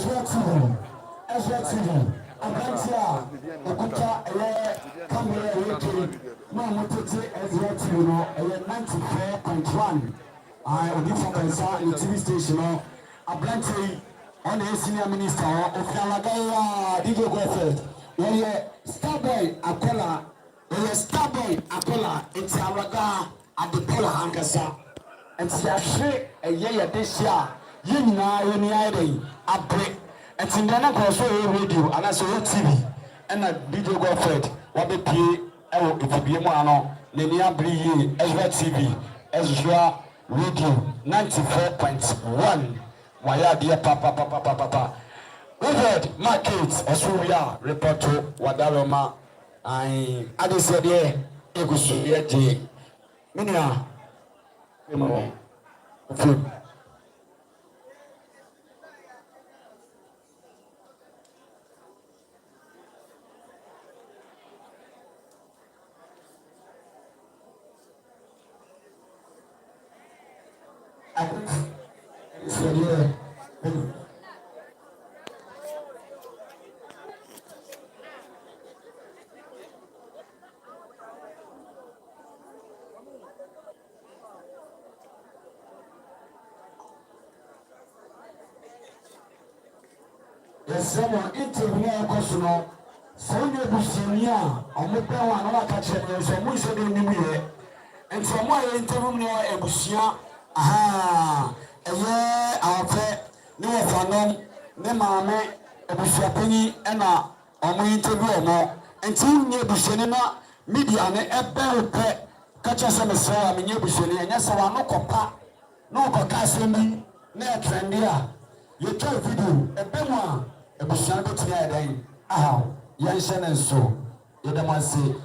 Ezra TV. Abantia, Okuta, Camera, Mama Tete, Ezra TV, 94.1. I audition for Pensa in the TV station. Abantia, on the senior minister of Yalagaya, DJ Gofford. Starboy Akola, Starboy Akola, it's Alaga at the Pola Hankasa. And see a shake a year this year. You know, a break. And in the next radio, and I saw TV, and a video go fed. What the P. L. If you be one, Linear Brie, Ezra TV, Ezra Radio 94.1. Why, dear Papa. Richard Markets, Asuria, report to Wadaroma. I just said, yeah, Egusuya J. Minia. Someone interview a question. Some of Businia, on the power and our catcher, some we said in the mirror, and some way interview a Busia. Aha, a year our fair, no fanom, no mamma, a Busiapini, and a interview more, and two near Businina, media, and a bell pet, catch us on the soil, and near Busini, and yes, I want no compa, no cocassin, no trendia. You tell video, a bema. Ebushana betia dan yenhye ne so yedamase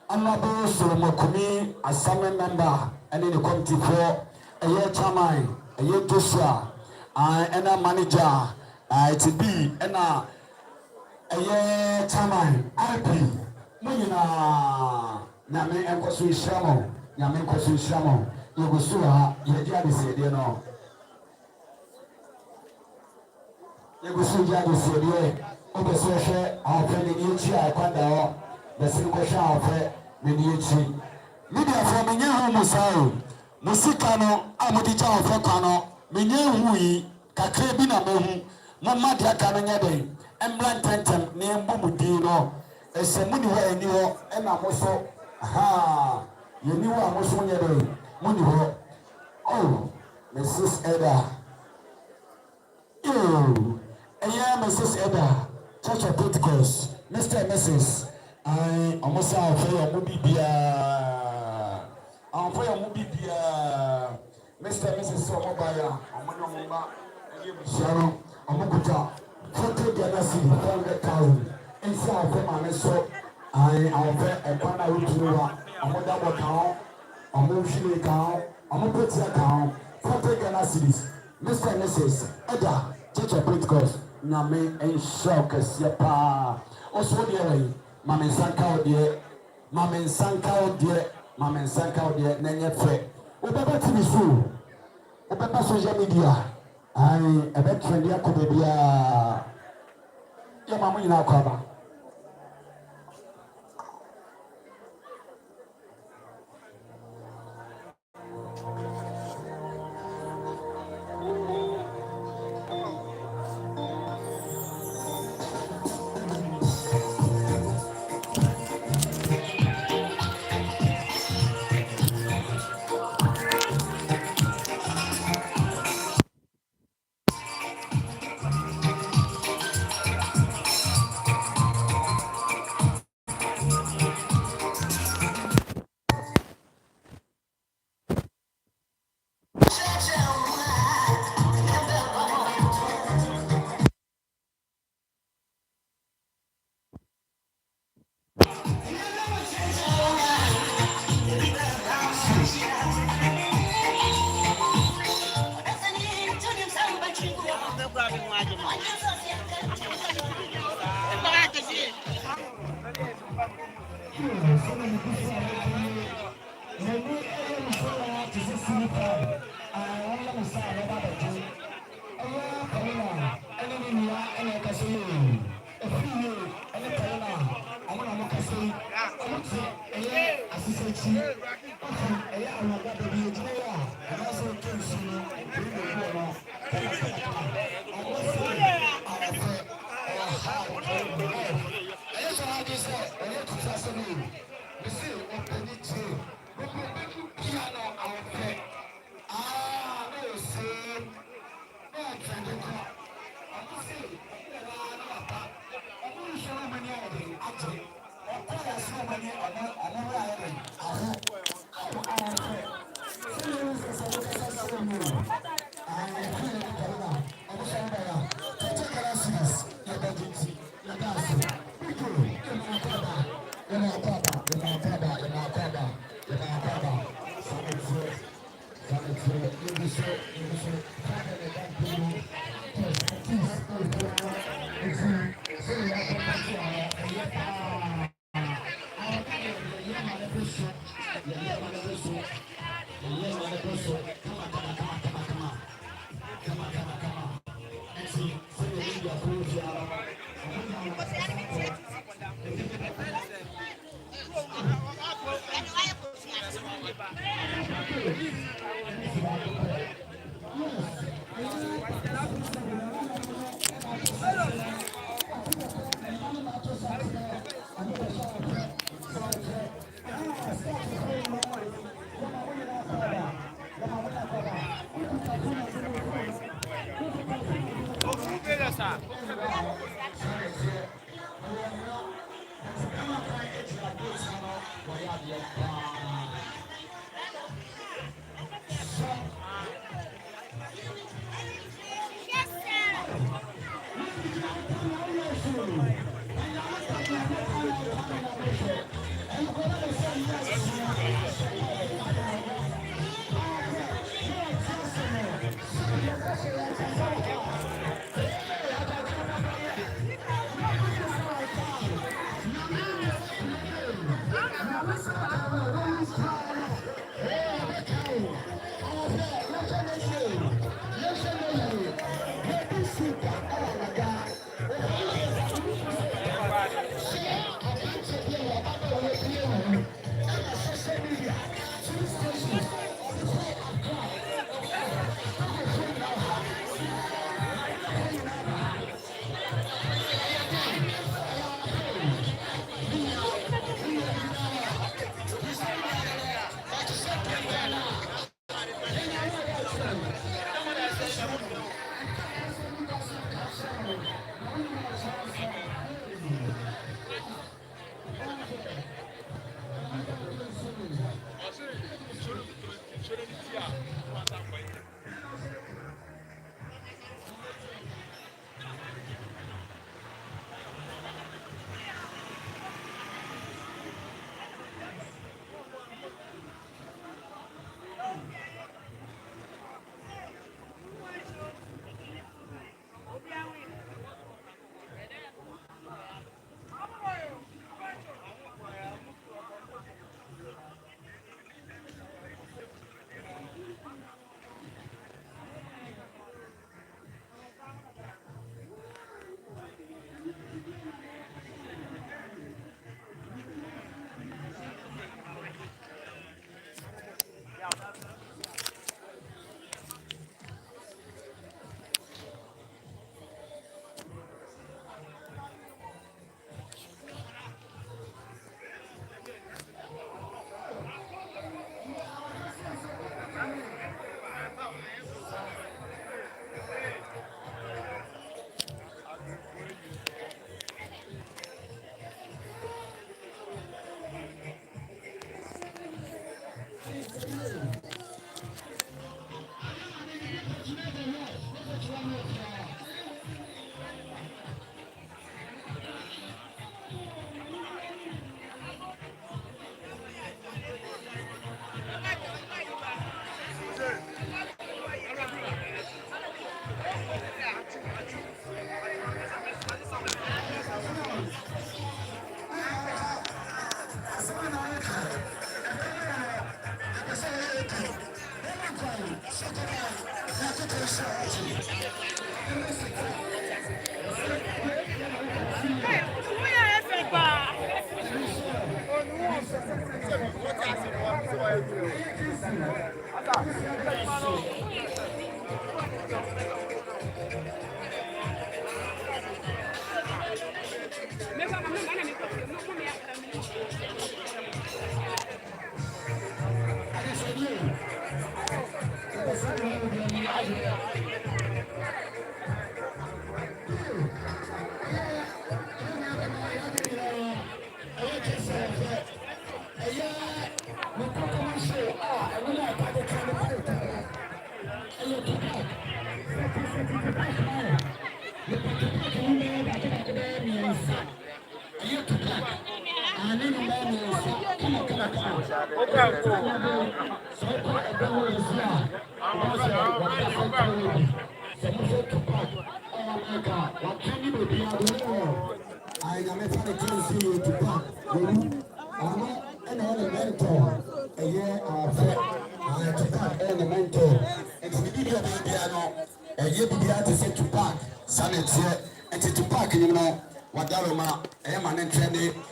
Honorable Solomon Kumi Assembly member and in the committee for a year chairman a year Joshua and a manager to be and a year chairman IP Munina Nyame enkoso ishamo Nyame enkoso ishamo yegosuha yedia de se no Yegusuja de Serie, Obesoshe, our friend in Yuchi, I quando the Sinkosha of Minichi. Media from Minyahu Musao, Musikano, Amodicha of Fokano, Minyahu, Kakrebina Mohu, Mamadia Cananyade, and Blantentem, near Bumudino, a Semuniwa and you, and Amoso. Aha, you knew Amoso Yade, Muniho. Oh, Mrs. Eda. You. Mrs. Eda, Church of Pentecost, Mr. and Mrs. I almost have for your movie Mr. and Mrs. Somobaya, Omanoma, Sharon, Omokuta, 40 Ghana City, 400,000. Inside of my so I offer a Pana Rutua, Omodabo town, Omoshili town, Omopetia town, 40 Ghana cities. Mr. and Mrs. Eda, Church of Pentecost. Name and shock as your pa. Also, dear, Mamma Sanka, dear, Mamma Sanka, dear, Mamma Sanka, dear, Nanya Fred. Obaba TV Zoo, Obaba social media. I a bet trendy could be a Mamma in our cover.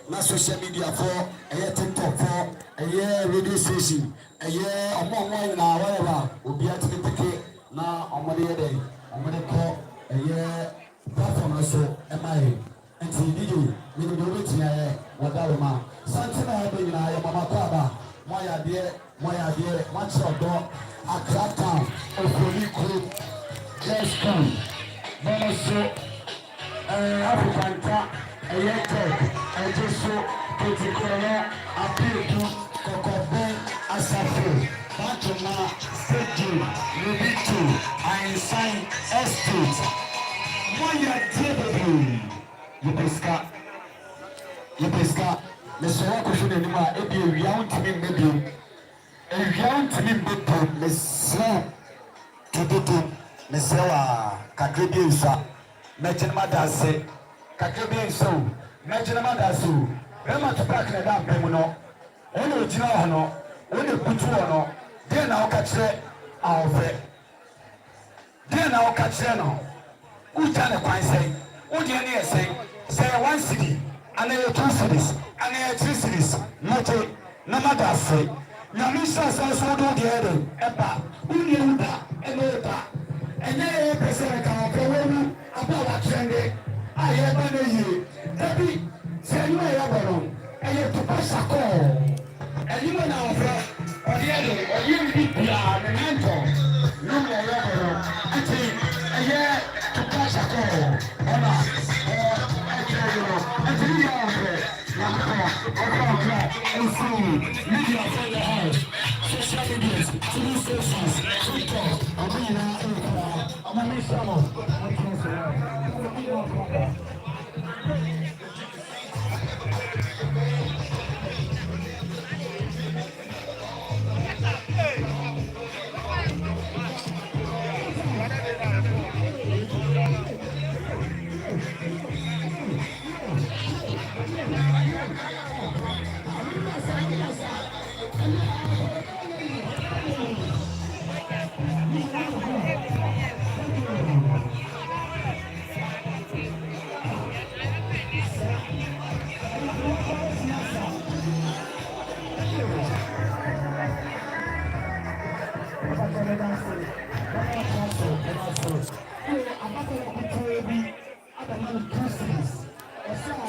na social media for TikTok for radio station ọmọ na whatever obi atike na ọmọdé yẹ ọmọdé kọ platform so emaye nti DJ mi de obi tia yẹ wadaro ma santina ebe nyina yẹ mama kọ aba mo ya de mo chi odo Accra town ofori kuro let's come bono so African ta tech ejeso ketikoro apirku kokobe asafe batuma stage rubitu einstein estate moya debebe yepeska mesoro ko shine ni ma ebi ewia untimi mbebio mesro tututu mesewa kakrebi usa mechenma dase kakrebi nso mechenma dase rema to park na da mpemu no oni ogina ho no oni kutu ho no de na o ka kire awofre de na o ka kire no uja ne kwan sei odi ne esei say 1 city and 2 cities and 3 cities mote na madase na misa so do de ere eba uni uda eneba enye pese ka ko wonu aba wa trende aye ba na yi dabi se you ya bono eye to pasa ko eyi mo na ofra odi ere oyi bi bia na nento no me ya bono ati eye to pasa ko ona ati ya ofra media for the house, social media, TV stations, TikTok, I'm a mission of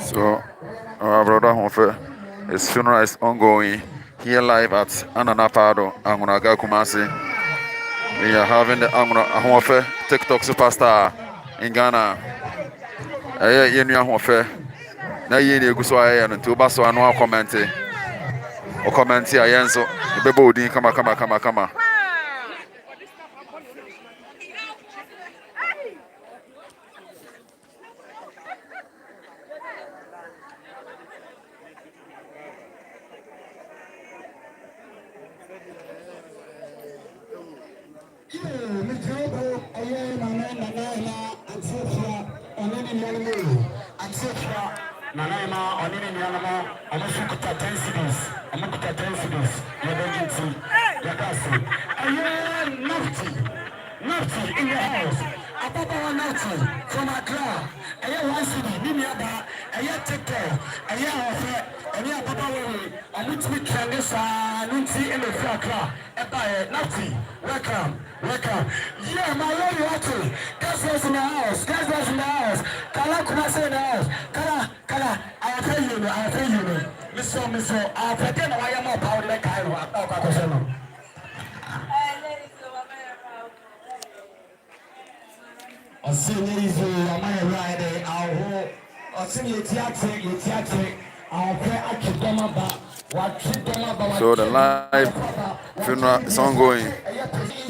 So, our brother Hofe, his funeral is ongoing here live at Ananapado, Angunaga Kumasi. We are having the Hofe TikTok superstar in Ghana. Yenu Hofe, na yeni guswa and to basso and comment. O comment here, Yenso, the body, kama. Nafti in your house. Ababa Nafti from Accra. Aya 1 city, Nimiaba, Aya TikTok, Aya Ofe, Aya Baba Wewe, Amutmi Kangesa, Nunti in the Accra. Eba Nafti, welcome. Yeah, my lady Watu, guys in the house, guys in the house, Kala Kumase in the house, Kala, I'll tell you, Mr. I'll pretend I am more power like Cairo, I'll Osinizo, my rider, our Osini Tiate, our prayer Akidamaba, what Chidamaba. So the live funeral is ongoing.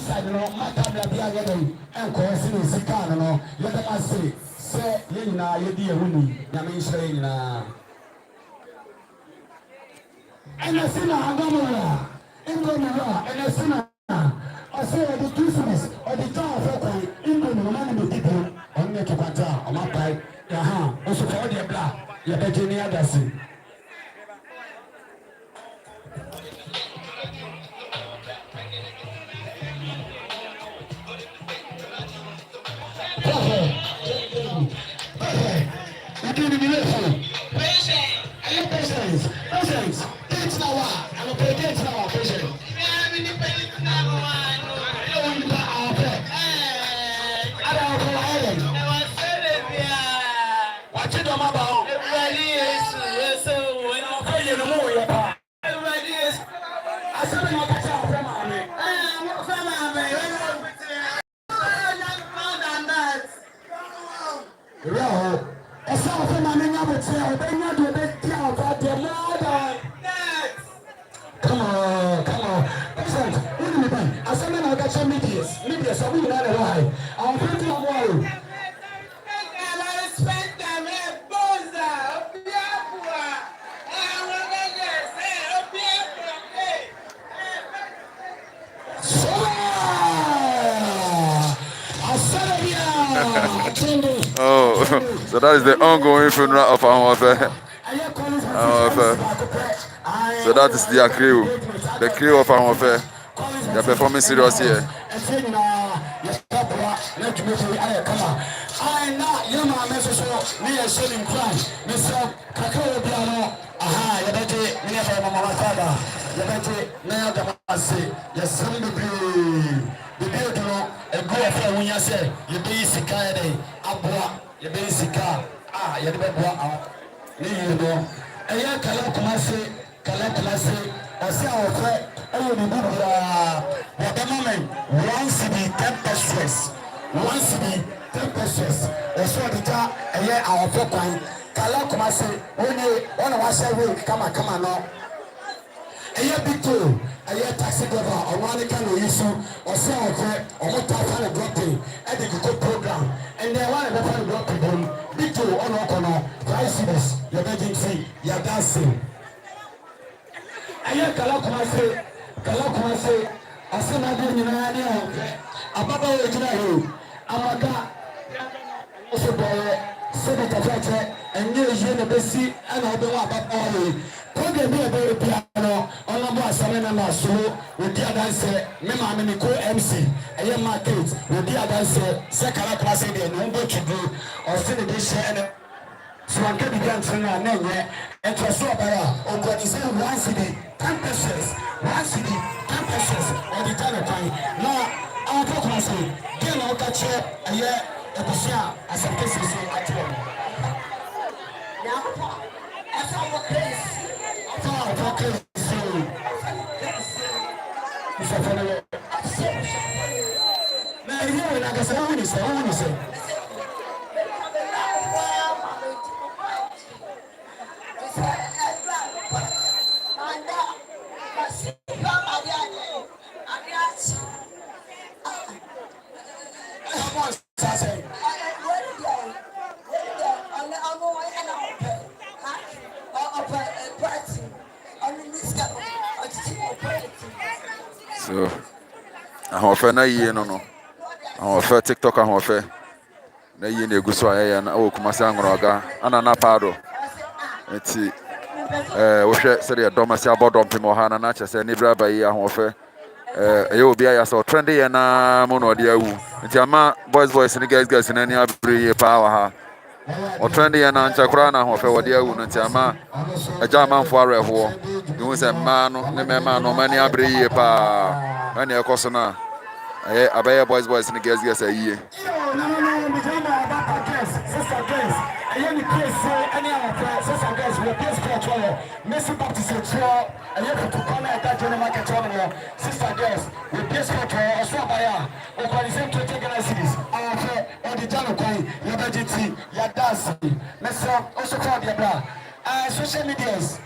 And Corsini Sicano, let us say, Yena, you dear woman, Yamin. And I see now, Indomie and a sinner. I say the Christmas or the town of Indomie, man, the people on the Kipata, on my pipe, also for the black, your Virginia Dassin. Patience. It's now. I'm a patient now. Patient. What you know about? Everybody is so when I'm paying the more. Everybody is. I said I'm not a child from Army. From Army. Yeah. I saw from Army number 12. They not do that job, but they're more than. Come on. Listen, what do you mean? I said, I got some media, so we got a lie. I'm pretty well. Oh, so that is the ongoing funeral of our affair. So that is their crew, the crew of our affair. They are performing serious here. At the moment, one city 10 pesos. One city 10 pesos. Also, the year our foreign. Kalakumase, only one of us say, come on, no. A year big two, a year taxi driver, or one can issue, or say, or what type of dropping, and the good program. And they want to drop them. Big two, on Okono, prices, your emergency, you're dancing. A year Kalakumase, I said, I didn't know. Ababa original, Amaka, also boy, Senator Fletcher, and you the Bessie, and I'll be up all. Program be a very piano, on the boss, Salena Solo, with the dancer, Mema Minico MC, a young market, with the dancer, Sakala Classic, and number to do, or send a dish and so I can be dancing and then, and to a swap or what is in 1 city, 10 pesos, 1 city, 10 pesos, or the time. Now, I'll talk to myself, then I'll catch up a year, a Busia, as a case is at home. Now, that's our case. So, I'm afraid na ye no. I'm afraid TikTok I'm afraid. Na ye na guso aye na o kuma sa ngoroga ana na pado. Eti wo hwe se de dom ase abodom pimo ha na che se ni bra ba yi ahon afraid. Aye obi aya so trend ye na mo no de awu. Eti ama boys ni guys na ni abri ye power ha. O trend ye na nchakura na ahon afraid wo de awu no eti ama aja manfo areho. You say man no no mani abri ye pa. Ani ekoso na abaya boys ni guys ayi. Social medias.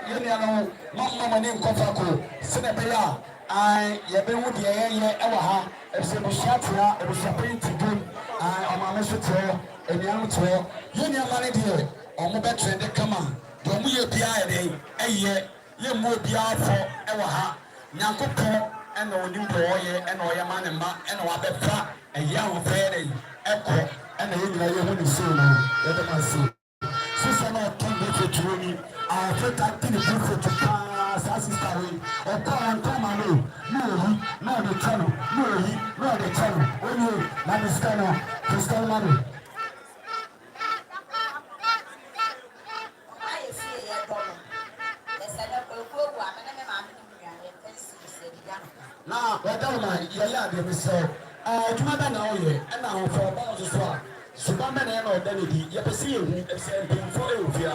You know, Mama name Kofako, Senebeya. Yabe would be a Ewaha, if they was Shatia, it was a pain to do. On my message, and young tour. You know, money dear, on the better, they come on. Don't we appear a year, you more be out for Ewaha. nyankopo ɛna onim de ɔyɛ ɛna ɔyɛ ma ne ma ɛna wabɛfa ɛyɛ ahofɛɛ dɛ ɛkɔ ɛna yɛ nyinaa yɛ ho ne sei no yɛde ma se sisa na ɔtɔ bɛfɛtuo ni ahofɛta te ne bɛfɛtu paa saa sista wei ɔkɔ ɔntɔma no na ɔyi na ɔde kyɛ no na ɔyi na ɔde kyɛ no ɔnie na ne sika no sika no ma no na wadama yɛyɛ adeɛ bi sɛ adwuma bɛ na ɔyɛ ɛna ahofɛ ɔba ɔso so a suban bɛ na ɛna ɔda ne di yɛpɛ sɛ yɛhu ɛsɛ mpanyinfoɔ ɛwɔ fie a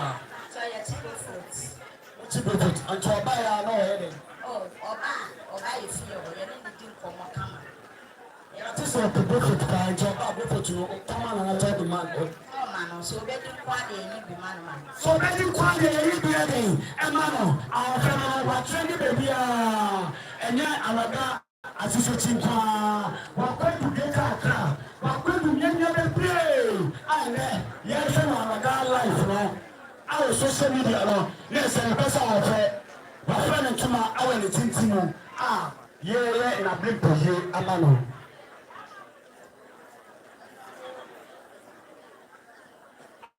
wokyi brofot nti ɔba yɛ a na ɔyɛ dɛ yɛte sɛ ɔpɛ brofot paa nti ɔba brofot no ɔtama na natɔ de ma so ɔbɛdi nkwa deɛ yɛyi bi ɛde ɛma no ahofɛ no wakyerɛ ne baabi a ɛnyɛ awada asosokyi nkwaa wakwadu data akra wakwadu nyanya bebree a ɛnɛ yɛhwɛ no awada life no awɔ social media no ne ɛsɛ mpɛ sɛ wɔfɛ wafɛ ne ntoma awɔ ne tinti mu a yɛyɛ nabere mpɔyie ama no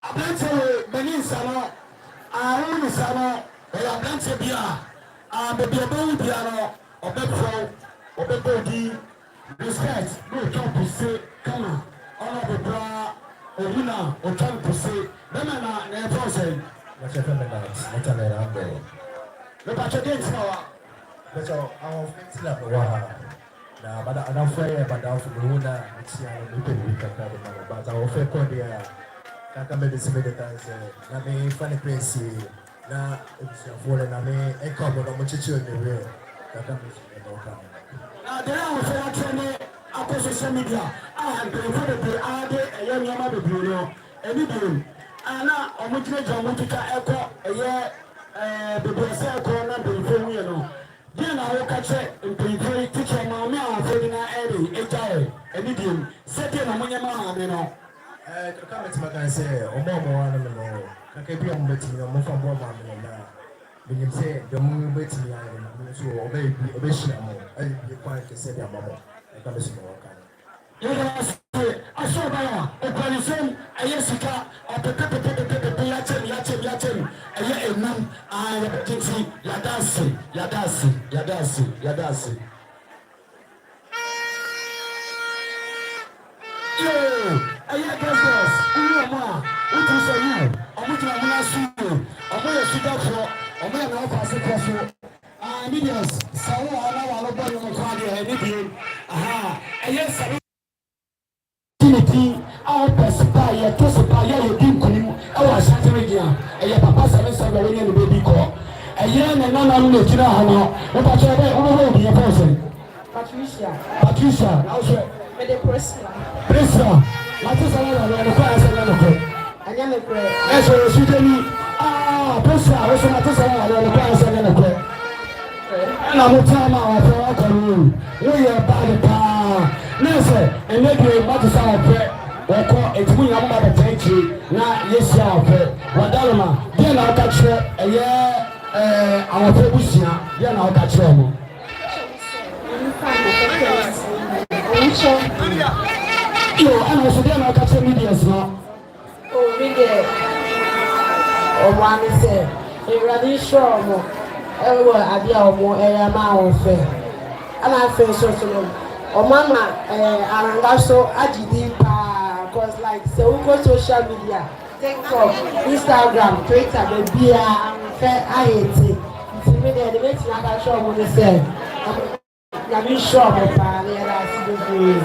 aberanteɛ bani nsa no awo ne nsa no ɔyɛ aberanteɛ bi a baabi ɔbɛwu bia no ɔbɛfrɛw ɔbɛbɔdi respect na ɔtwa mpose kama ɔno bebraa owu na ɔtwa mpose bɛma na ɛfɔ sɛ Macam mana macam mana ambil. mepatwɛ de ntina wa Macam awak fitilah bawah. Nah pada anak saya pada awak guna macam itu kata dia mana. Baca awak kau dia kata medisi meditasi. Nami funny crazy. Na siapa nami ekor bodoh macam ni dia. Kata medisi meditasi. na deɛ ahofɛ atwerɛ ne akɔ social media a mpanyinfoɔ bebree ade ɛyɛ nneɛma bebree no ɛni biom ana ɔmo gyinagyina ɔmo twitwa ɛkɔ ɛyɛ bebree sɛ ɛkɔ na mpanyinfoɔ wuyɛ no deɛ na awoka kyerɛ mpanyinfoɔ yi tikyɛ maame ahofɛ bi na ɛde ɛgya yɛ ɛni biom sɛdeɛ na mo nyɛma maame no Kaka macam makan saya, omong anu mana. Kaka biar membeti, omong faham mana mana. Binim saya, dia membeti anu. So, obey siapa? Dia kuat kesel dia mama. Kaka mesti makan. yɛde asɔ ɔbɛyɛ a ɔkwanisɛm ɛyɛ sika ɔpɛpɛpɛpɛpɛpɛ yɛakyɛm ɛyɛ enam yɛbɛtete yɛda ase ɛyɛ gɛsɛs woyi ɔmo a wotu sɛ yi ɔmo gyina ɔmo n'aso yie ɔmo yɛ sudafoɔ ɔmo yɛ n'ɔkɔ asefoɔ so medias sawo a ɔna wɔ alobɔ ne mo kɔ adeɛ ɛne biem ɛyɛ sawo tiniti a ɔpɛ sipa yɛto sipa yɛdi nkunim ɛwɔ ahyɛnte regina ɛyɛ papa sɛbɛ sɛbɛ wɔnyɛ ne baabi kɔ ɛyɛ ne nananom na gyina hɔ no wɔpakyɛ ɛbɛ wɔbɛbɛ obi yɛ fɛn sɛ Patricia na ɔhwɛ Priscilla mate sɛ ne yɛwɔ ne kɔ asɛ ne nokɔ ɛsɛ ɔsudani Priscilla wɔsɛ mate sɛ ne yɛwɔ ne kɔ asɛ ne nokɔ ɛna mo taa ma wɔfɛ wɔkɔ no woyɛ baade paa na sɛ ɛnɛ deɛ mate sɛ wɔfɛ wɔkɔ ɛtumu nyina moma bɛtɛ akyiri na yɛsia wɔfɛ wɔdaroma deɛ na woka kyerɛ ɛyɛ awɔfɛ busua deɛ na woka kyerɛ mo ɛna ɔso deɛ na woka kyerɛ medias no ọmọ àmì sẹ ìrọ̀lẹ́ iṣẹ́ ọmọ ẹwọ adé ọmọ ẹ̀yà máa wọ̀ fẹ́ ẹ̀nà afẹ́ ṣọ̀ṣọ̀ ọmọ àmà àràǹgá so àjìdí paa cause like ṣe wọ́n kó social media TikTok Instagram Twitter bẹ̀bí àfẹ́ àyètì ìtìmí dẹ̀ ẹ̀dẹ̀ méjì náà bá ṣọ́ ọmọ ní sẹ́ ìrọ̀lẹ́ iṣẹ́ ọmọ paa ní ẹ̀rọ àti gbogbo rẹ̀.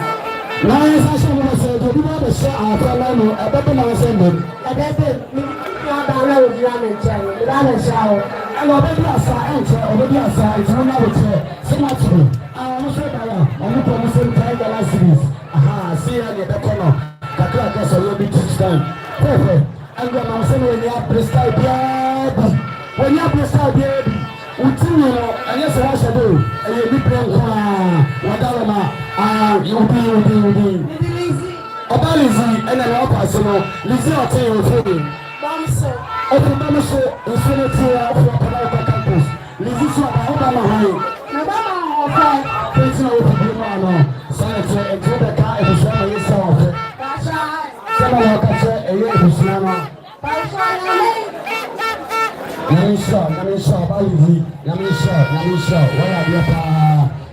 na yɛ sa hyɛ mo sɛ obi ba bɛhyɛ ahofɛ no no ɛbɛbɛ na wɔsɛ mbom ẹ̀dẹ́gbẹ̀ mi bá náà wò gyina mi nkyɛn mi bá náà hyɛ ahọ́. ɛna ɔbɛdi asa ɛnkyɛ ɔbɛdi asa ɛtumi na wɔkyerɛ sinatiri ɔmo so dara ɔmo kɔ ɔmo so $10 series se yɛ deɛ ɛbɛkɔ no kakra sɛ ɔyɛ bi teach time pɛpɛ ɛnna ɔmo sɛ no wɔnyɛ abere style biara bi wotiri no ɛnyɛ sɛ wahyɛ do ɛyɛ nipa nkoa wadaroma wodi ɔba Lizzy ɛna na ɔpa ase no Lizzy ɔte yɛ ofo ɔte bɛm so nsuo no tie ɔfo ɔkɔda ɔkɔ campus Lizzy so ɔba ma hwan Pensa o problema não. Só entrou da cá e você não ia salvar. Sama na kache eye ebusiana. Namisha bayi. Namisha.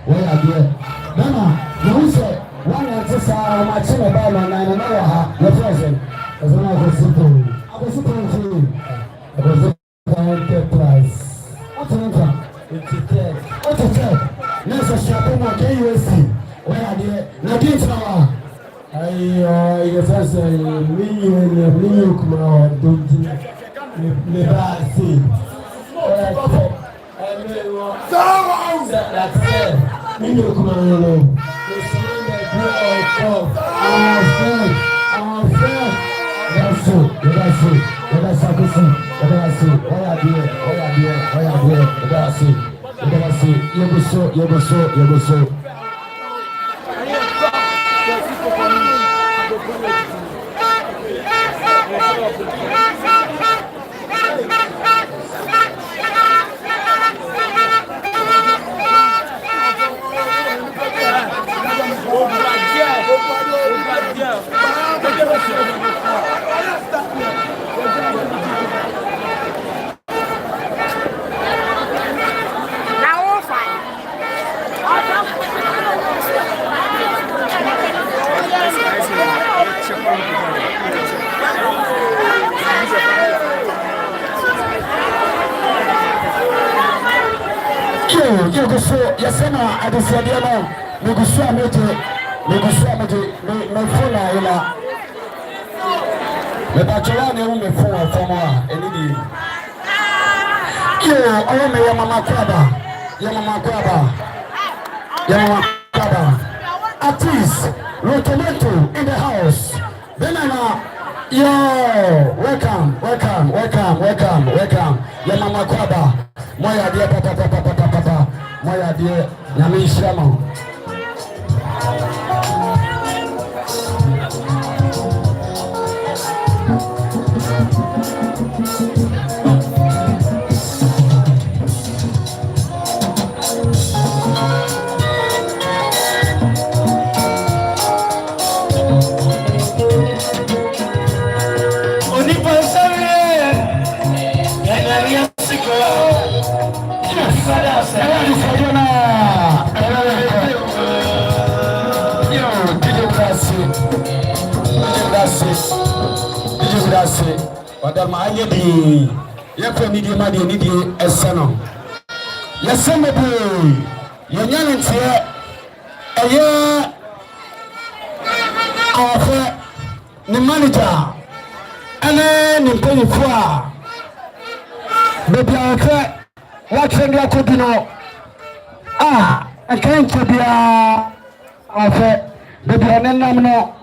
Waya dia. Mama, you say one answer ma chine ba ma na wa ha. Your present. As one of the simple. I was the price. What's it? Nessa chapa mo ke USC. Waya dia. Na kinsa il fait milieu kuma donji le basi milieu kuma no le semaine de yasema adisiadia no mugusua meje mefuna ila mebachela ne mefuna fomo enidi yo awo me ya mama kwaba artist Rotomato in the house benana yo welcome ya mama kwaba moya dia papa moya dia nyame nhyirama Madam Ayedi, yɛfɛ nidie ma deɛ nidie ɛsɛ no yɛsɛ mɛbee yɛnya ne nteɛ ɛyɛ awɔfɛ ne manager ɛne ne mpanyinfo a baabi awɔfɛ wɔakyerɛ ne akɔdi no a ɛka nkyɛ biara awɔfɛ baabi a ɔne nam no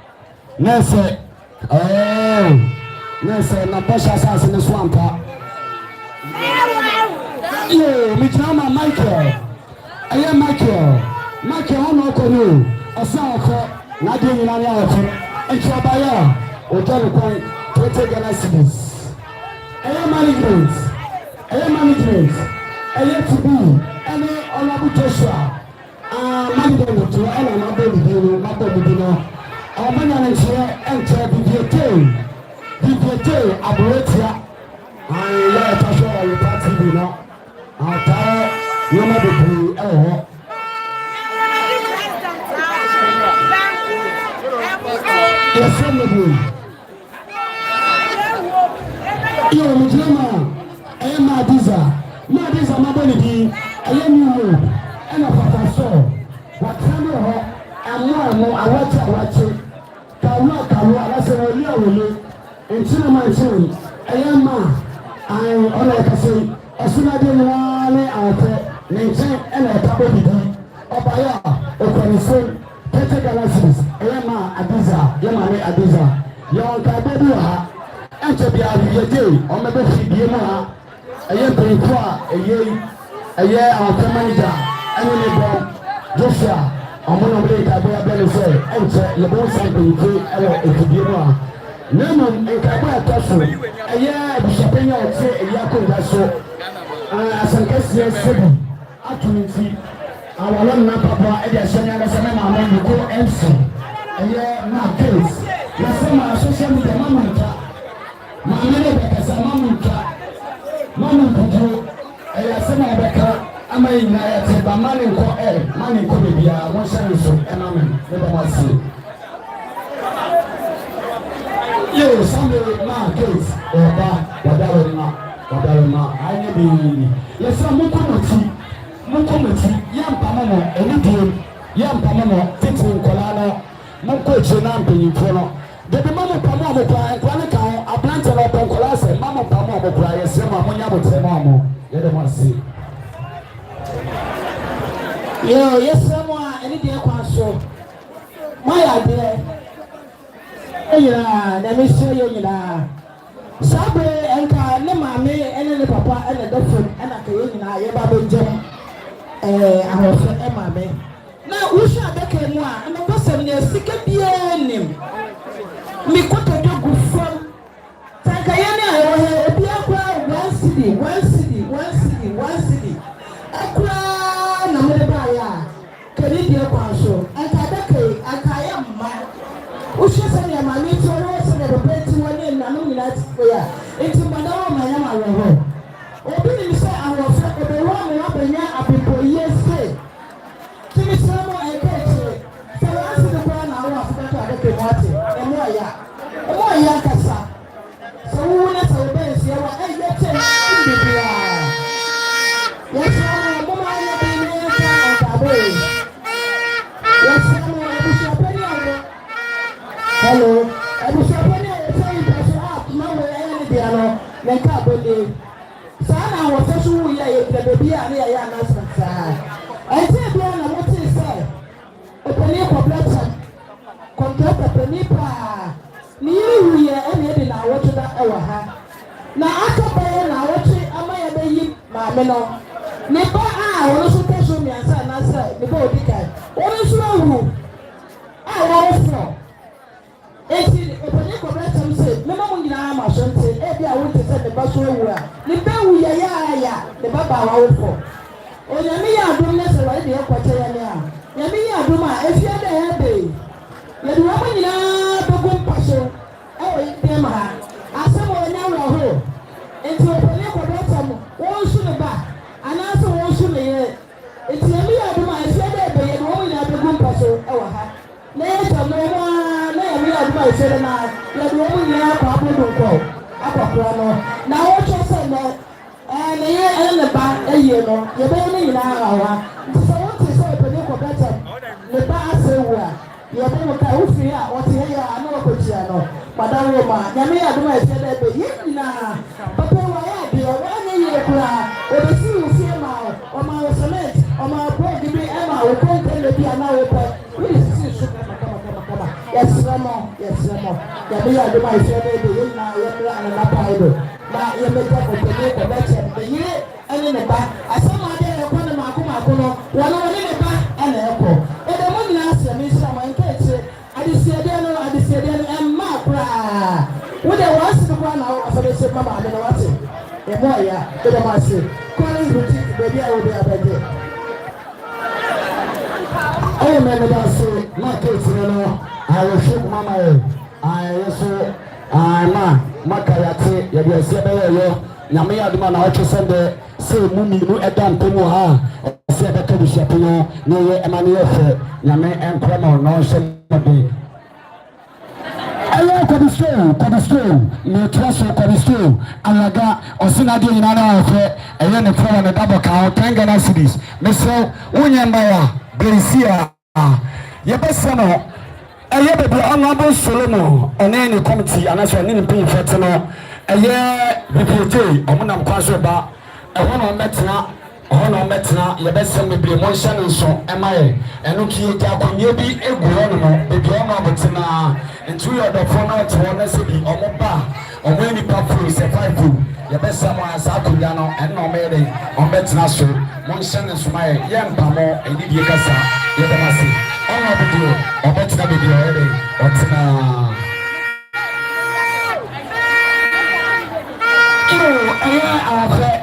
na ɛsɛ yes, na pasha sasa ne swampa. Yo, mi chama Michael. Aye Michael ono ko no. Asa ko na de nyina ne awo. Enchi obaya o tell kwan 20 Ghana cedis. Aye management. Aye tibu. Ene olabu Joshua. Management to ana na be no. Amanya ne chere enche bibiete. Bibete aboretia ya tasho ya party bi no ata yoma bebu eho yesemebu yo mujema madiza maboni bi ayemi ena papa so watame ho amo awache kawa alase oli awole ntina mantin ayama ona ekase osuna de nwale awpe ntin ena etabo bibi obaya okonifon 30 galaxies ayama adiza yon ka bedu ha enche bia yeje o mebe fidie mu ha aye penko aye awpe manager ene ne bo Joshua omono ble ka bo ya bele se enche yebo san penko ewo efidie mu ha Nemo nkaba ataso eya bishapenya ote eya konda so asankasi sebi atunti awalon na papa e dey shenya na se na mama ni ko MC eye na case na se ma social media mama nta mama ne be kasa mama nta mama nta eye se na be ka ama ina ya te ba mama nko mama nko be bia won share so e mama ne ba ma si yo Samuel na case oba wadarema anya bi yesa mukomati yampama no enidie yampama no titi nkola no mukọ eche na mpanyinfo no dede mama pamo amokra nkola ka ablante no nkola se mama pamo amokra yesa ma munya botre ma mo yede mo ase yo yesa mo a enidie kwa so maya de eyira na mesi eyira sabe enka ne maame ene ne papa ene dofo ena ka yina ye ba benjem ahoso e maame na wuhwa adaka mu a na pasem ne sika bia nim mi kota do gufom tanka ye ne ayo he bia kwa 1 cedi akwa na me ba ya kedi die kwa so enka adaka akaya mma wuhwa se ne maame to ro se ne beti woni na no nyina ti ya enti madawo manya ma wo obi ni se awofo obewa me abanya apepo yese kimi samo ekeche salasi de kwa na awa afika to adeke mwate emo ya kasa so wona so bensi wa eyete ndibia yesamo mama ya bi ne ka otabe yesamo abusapeni awo hello abusapeni awo say person up mama ya ni dia no ne ka bode sana wote so ya baby ani ya na sasa ente bia na wote say openi ko plata contract openi pa ni wiye ene de na wote da ewa ha na akaba ya na wote ama ya be yi ma me no ne ba a wo so te so mi ansa na sa ne ba odika wo so awu a wo fo enti openi ko plata mi say me ma mo ngina ma so nte e bia wo te se ne ba so ewu a ne ba wu ya ne ba ba wa wo fo onyami ya adom na se wa de ekwache ya ne a nyami ya adom a efia da ya be ye de wo nyina begum paso e wo de ma ha asem wo nya wo ho enti openi ko plata mo wo so ne ba ana so wo so ne ye enti nyami ya adom a efia da be ye de wo nyina begum paso e wo ha na ye ta no wa na nyami ya adom a efia da na ye de wo nyina kwa bodo ko akwa no na wo cho se ne na ye ele ba eye no ye be ne nyina awa so wo ti so openi ko plata ne ba ase wo a ye be mo ka ofi a wo ti ye a na ko chia no padawo ma nyame ya duma ese da be ye nyina papa wa ya de wa ne ye kura o be si ofi ma o ma o cement o ma bro gibi e ma o ko ke le bi ana o pe we si su kama yes ramo ya be ya duma ese da be ye na ye kura ana na pa ido na ye me ko openi ko plata be ye ene ne ba asama de ko na ma ko no wona woni ne ba ene ko e de mo nyina se me sha ma nke che adisiede no emma kra wo de wase de kwa na afabe se mama ade na wate e mo ya de de ma se kwale ruti baby awo de abaje ayo me da se ma ke tire no ayo shuk mama e ayo so ma makayate ye de se be yo nyame ya duma na ocho sende se mumi no edan pemu ha se be ka bishia peno ne ye emane ye fe nyame enkrama no se be ayo kodistro ne traso kodistro alaga osina de nyina na ofe eye ne fo na double ka Ghana cities me so wonyamba ya Brazil ye besano eye bebe Honorable Solomon ene ne committee anaso ne pin feteno eye bibiote omunam kwaso ba ehono metena ye besem bebre mo hye ne so emaye eno ki ja konye bi egu hono no bebi ono abotena ntu yo do fo na to na se bi omoba omo ni pa fu se 5 ye besem asa akonya no eno mede on betena so mo hye ne so maye ye mpamo eni die kasa ye demase ono bebi obetena bebi ore otena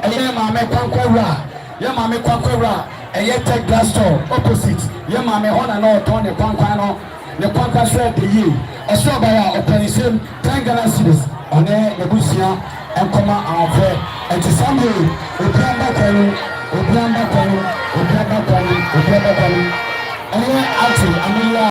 eye maame kwankwa ya maame kwankwa ɛyɛ tech glass store opposite yɛ maame hɔ na ɔtɔn ne kwankwan no ne kwankwan so ɛde yie ɛso ɔbɛyɛ a ɔpɛnisɛm 10 Ghana cedis ɔne n'abusua nkɔma ahɔfɛ ɛte samuel obi abakɔno ɛne ate amelia